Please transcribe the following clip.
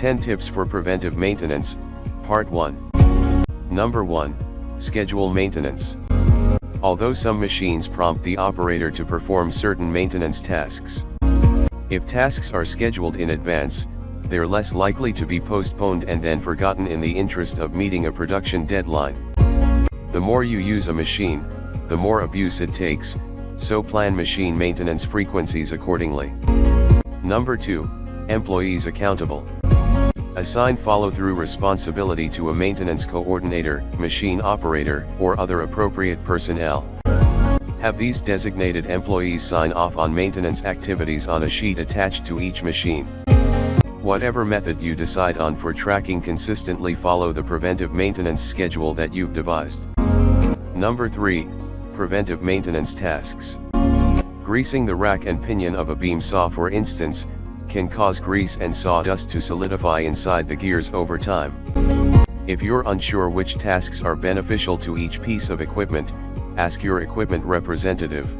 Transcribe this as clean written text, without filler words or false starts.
10 Tips for Preventive Maintenance, Part 1. Number 1. Schedule maintenance. Although some machines prompt the operator to perform certain maintenance tasks, if tasks are scheduled in advance, they're less likely to be postponed and then forgotten in the interest of meeting a production deadline. The more you use a machine, the more abuse it takes, so plan machine maintenance frequencies accordingly. Number 2. Employees accountable. Assign follow-through responsibility to a maintenance coordinator, machine operator, or other appropriate personnel. Have these designated employees sign off on maintenance activities on a sheet attached to each machine. Whatever method you decide on for tracking, consistently follow the preventive maintenance schedule that you've devised. Number 3. Preventive maintenance tasks. Greasing the rack and pinion of a beam saw, for instance, can cause grease and sawdust to solidify inside the gears over time. If you're unsure which tasks are beneficial to each piece of equipment, ask your equipment representative.